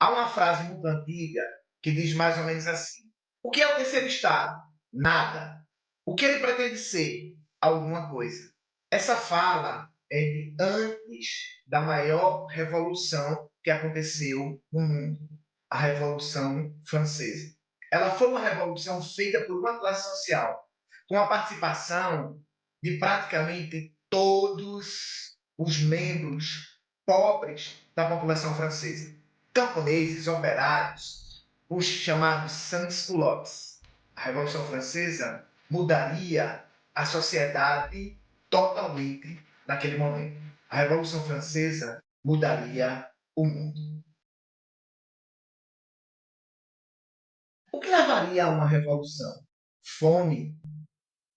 Há uma frase muito antiga que diz mais ou menos assim: o que é o terceiro estado? Nada. O que ele pretende ser? Alguma coisa. Essa fala é de antes da maior revolução que aconteceu no mundo, a Revolução Francesa. Ela foi uma revolução feita por uma classe social, com a participação de praticamente todos os membros pobres da população francesa. Camponeses, operários, os chamados sans-culottes. A Revolução Francesa mudaria a sociedade totalmente naquele momento. A Revolução Francesa mudaria o mundo. O que levaria a uma revolução? Fome,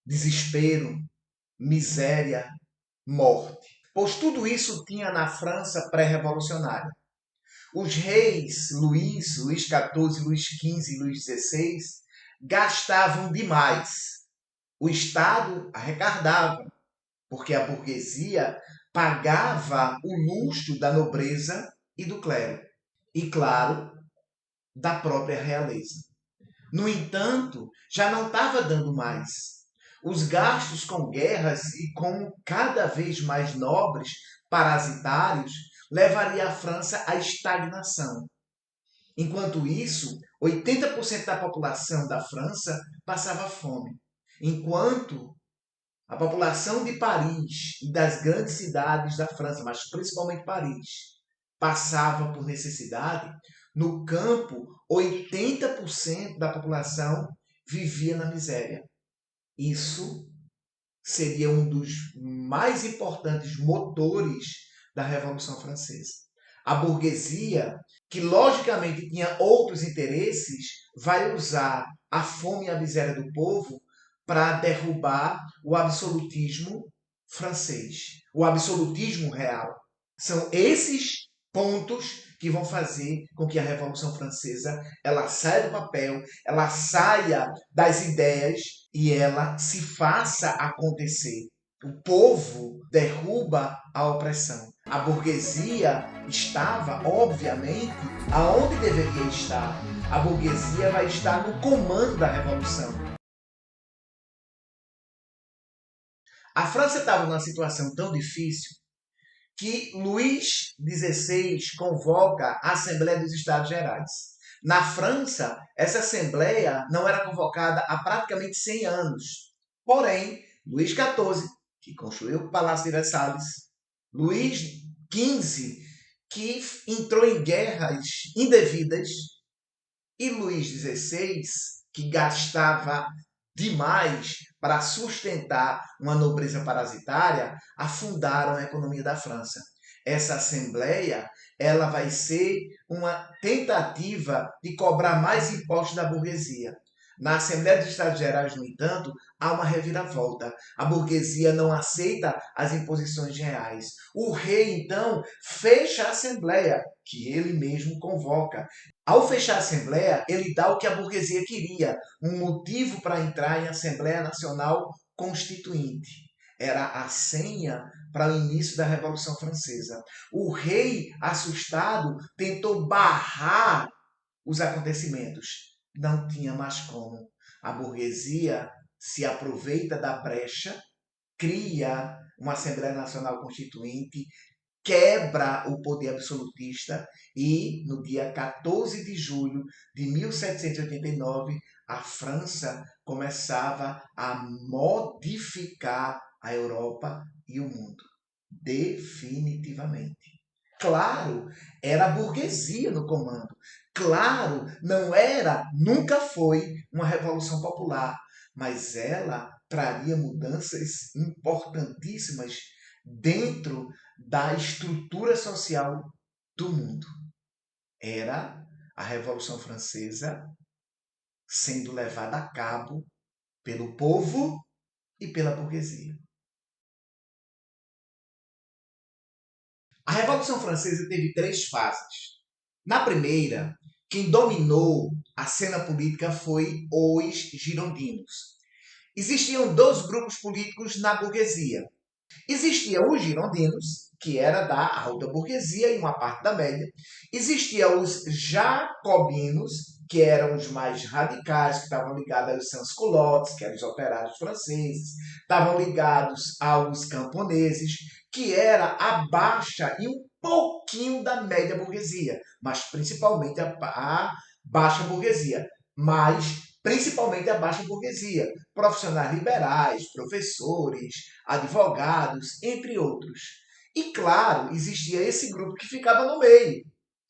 desespero, miséria, morte. Pois tudo isso tinha na França pré-revolucionária. Os reis Luís XIV, Luís XV e Luís XVI gastavam demais. O Estado arrecadava, porque a burguesia pagava o luxo da nobreza e do clero. E, claro, da própria realeza. No entanto, já não estava dando mais. Os gastos com guerras e com cada vez mais nobres parasitários levaria a França à estagnação. Enquanto isso, 80% da população da França passava fome. Enquanto a população de Paris e das grandes cidades da França, mas principalmente Paris, passava por necessidade, no campo, 80% da população vivia na miséria. Isso seria um dos mais importantes motores da Revolução Francesa. A burguesia, que logicamente tinha outros interesses, vai usar a fome e a miséria do povo para derrubar o absolutismo francês, o absolutismo real. São esses pontos que vão fazer com que a Revolução Francesa ela saia do papel, ela saia das ideias e ela se faça acontecer. O povo derruba a opressão. A burguesia estava, obviamente, aonde deveria estar. A burguesia vai estar no comando da revolução. A França estava numa situação tão difícil que Luís XVI convoca a Assembleia dos Estados Gerais. Na França, essa Assembleia não era convocada há praticamente 100 anos. Porém, Luís XIV, que construiu o Palácio de Versalhes, Luís XV, que entrou em guerras indevidas, e Luís XVI, que gastava demais para sustentar uma nobreza parasitária, afundaram a economia da França. Essa assembleia ela vai ser uma tentativa de cobrar mais impostos da burguesia. Na Assembleia dos Estados Gerais, no entanto, há uma reviravolta. A burguesia não aceita as imposições reais. O rei, então, fecha a Assembleia, que ele mesmo convoca. Ao fechar a Assembleia, ele dá o que a burguesia queria, um motivo para entrar em Assembleia Nacional Constituinte. Era a senha para o início da Revolução Francesa. O rei, assustado, tentou barrar os acontecimentos. Não tinha mais como. A burguesia se aproveita da brecha, cria uma Assembleia Nacional Constituinte, quebra o poder absolutista e, no dia 14 de julho de 1789, a França começava a modificar a Europa e o mundo. Definitivamente. Claro, era a burguesia no comando. Claro, não era, nunca foi uma revolução popular, mas ela traria mudanças importantíssimas dentro da estrutura social do mundo. Era a Revolução Francesa sendo levada a cabo pelo povo e pela burguesia. A Revolução Francesa teve 3 fases. Na primeira, quem dominou a cena política foi os girondinos. Existiam 2 grupos políticos na burguesia. Existiam os girondinos, que era da alta burguesia e uma parte da média. Existia os jacobinos, que eram os mais radicais, que estavam ligados aos sans-culottes, que eram os operários franceses, estavam ligados aos camponeses, que era a baixa e um pouquinho da média burguesia, mas principalmente a baixa burguesia, mas principalmente a baixa burguesia, profissionais liberais, professores, advogados, entre outros. E claro, existia esse grupo que ficava no meio,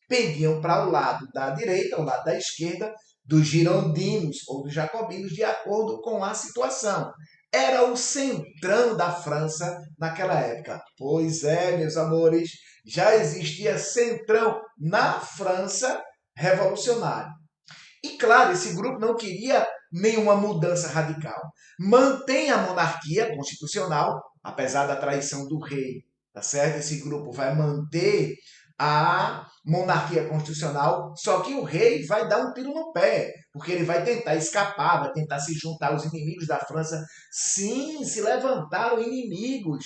pendiam para o lado da direita, ao lado da esquerda, dos girondinos ou dos jacobinos, de acordo com a situação. Era o centrão da França naquela época. Pois é, meus amores, já existia centrão na França revolucionária. E claro, esse grupo não queria nenhuma mudança radical. Mantém a monarquia constitucional, apesar da traição do rei, tá certo? Esse grupo vai manter a monarquia constitucional, só que o rei vai dar um tiro no pé, porque ele vai tentar escapar, vai tentar se juntar aos inimigos da França. Sim, se levantaram inimigos.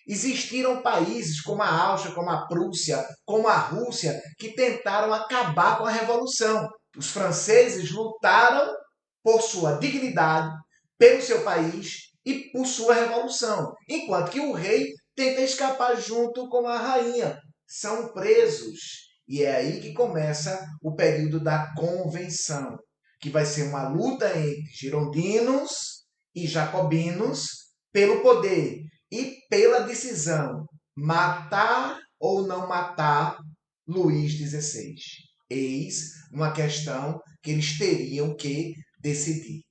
Existiram países como a Áustria, como a Prússia, como a Rússia, que tentaram acabar com a revolução. Os franceses lutaram por sua dignidade, pelo seu país e por sua revolução, enquanto que o rei tenta escapar junto com a rainha. São presos. E é aí que começa o período da Convenção, que vai ser uma luta entre girondinos e jacobinos pelo poder e pela decisão matar ou não matar Luís XVI. Eis uma questão que eles teriam que decidir.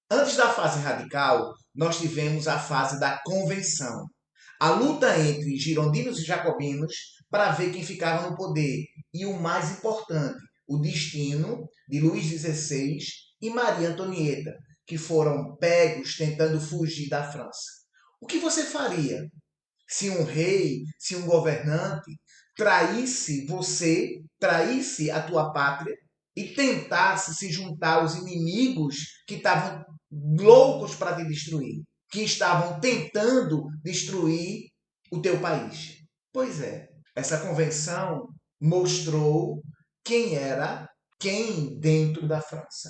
Antes da fase radical, nós tivemos a fase da convenção. A luta entre girondinos e jacobinos para ver quem ficava no poder. E o mais importante, o destino de Luís XVI e Maria Antonieta, que foram pegos tentando fugir da França. O que você faria se um rei, se um governante traísse você, traísse a tua pátria e tentasse se juntar aos inimigos que estavam loucos para te destruir, que estavam tentando destruir o teu país? Pois é, essa convenção mostrou quem era quem dentro da França.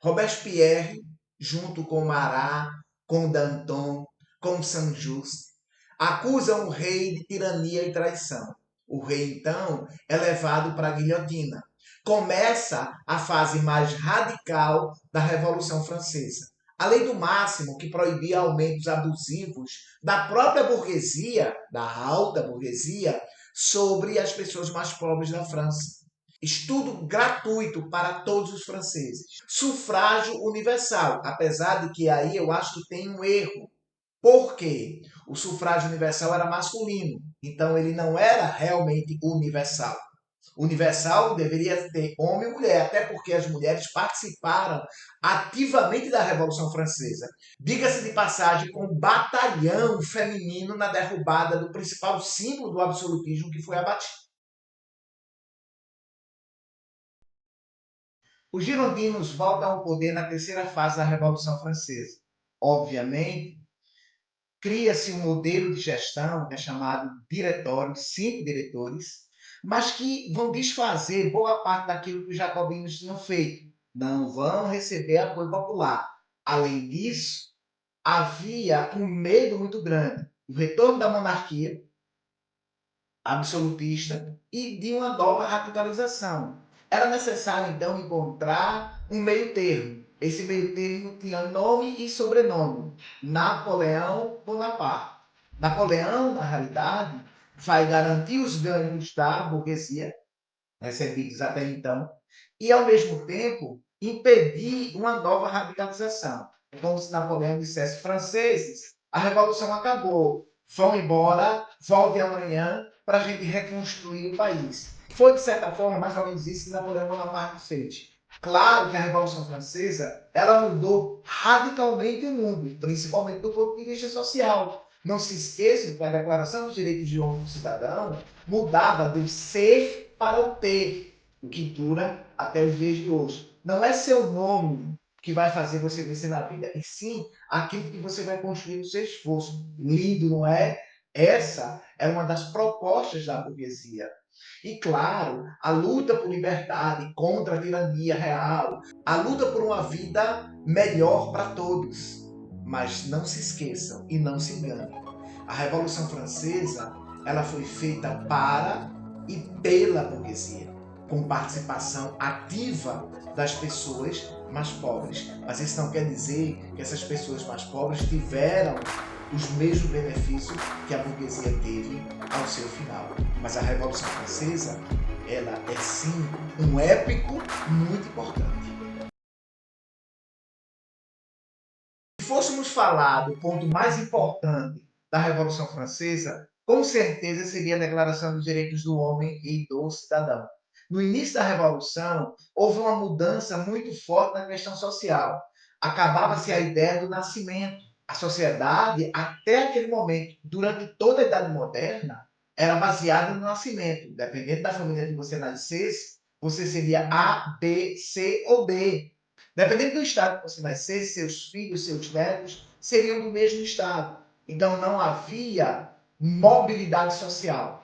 Robespierre, junto com Marat, com Danton, com Saint-Just, acusam o rei de tirania e traição. O rei, então, é levado para a guilhotina. Começa a fase mais radical da Revolução Francesa. A lei do máximo, que proibia aumentos abusivos da própria burguesia, da alta burguesia, sobre as pessoas mais pobres da França. Estudo gratuito para todos os franceses. Sufrágio universal, apesar de que aí eu acho que tem um erro. Por quê? O sufrágio universal era masculino, então ele não era realmente universal. Universal deveria ter homem e mulher, até porque as mulheres participaram ativamente da Revolução Francesa. Diga-se de passagem, com um batalhão feminino na derrubada do principal símbolo do absolutismo, que foi abatido. Os girondinos voltam ao poder na terceira fase da Revolução Francesa. Obviamente, cria-se um modelo de gestão, que é chamado diretório, 5 diretores, mas que vão desfazer boa parte daquilo que os jacobinos tinham feito. Não vão receber apoio popular. Além disso, havia um medo muito grande. O retorno da monarquia absolutista e de uma nova radicalização. Era necessário, então, encontrar um meio termo. Esse meio termo tinha nome e sobrenome: Napoleão Bonaparte. Napoleão, na realidade, vai garantir os ganhos da burguesia, recebidos até então, e, ao mesmo tempo, impedir uma nova radicalização. Como se Napoleão dissesse: franceses, a revolução acabou, vão embora, volte amanhã para a gente reconstruir o país. Foi, de certa forma, mais ou menos isso que Napoleão Bonaparte fez. Claro que a Revolução Francesa ela mudou radicalmente o mundo, principalmente do ponto de vista social. Não se esqueça que a Declaração dos Direitos de Homem e Cidadão mudava do ser para o ter, o que dura até os dias de hoje. Não é seu nome que vai fazer você vencer na vida, e sim aquilo que você vai construir no seu esforço. Lindo, não é? Essa é uma das propostas da burguesia. E claro, a luta por liberdade contra a tirania real, a luta por uma vida melhor para todos. Mas não se esqueçam e não se enganem. A Revolução Francesa, ela foi feita para e pela burguesia, com participação ativa das pessoas mais pobres. Mas isso não quer dizer que essas pessoas mais pobres tiveram os mesmos benefícios que a burguesia teve ao seu final. Mas a Revolução Francesa, ela é sim um épico muito importante. Se fôssemos falar do ponto mais importante da Revolução Francesa, com certeza seria a Declaração dos Direitos do Homem e do Cidadão. No início da Revolução, houve uma mudança muito forte na questão social. Acabava-se a ideia do nascimento. A sociedade, até aquele momento, durante toda a Idade Moderna, era baseada no nascimento. Dependendo da família que você nascesse, você seria A, B, C ou D. Dependendo do estado que você nascesse, seus filhos, seus netos seriam do mesmo estado. Então não havia mobilidade social.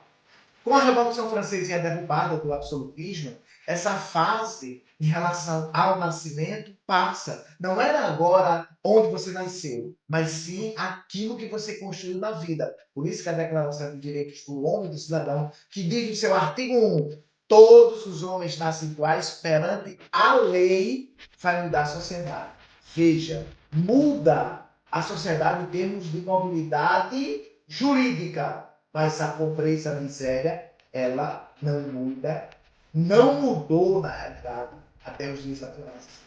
Com a Revolução Francesa e a derrubada do absolutismo, essa fase em relação ao nascimento passa. Não era agora onde você nasceu, mas sim aquilo que você construiu na vida. Por isso que a Declaração de Direitos do Homem e do Cidadão, que diz no seu artigo 1, todos os homens nascem iguais perante a lei, vai mudar a sociedade. Veja, muda a sociedade em termos de mobilidade jurídica, mas a pobreza, a miséria, ela não muda, não mudou na realidade até os dias atuais.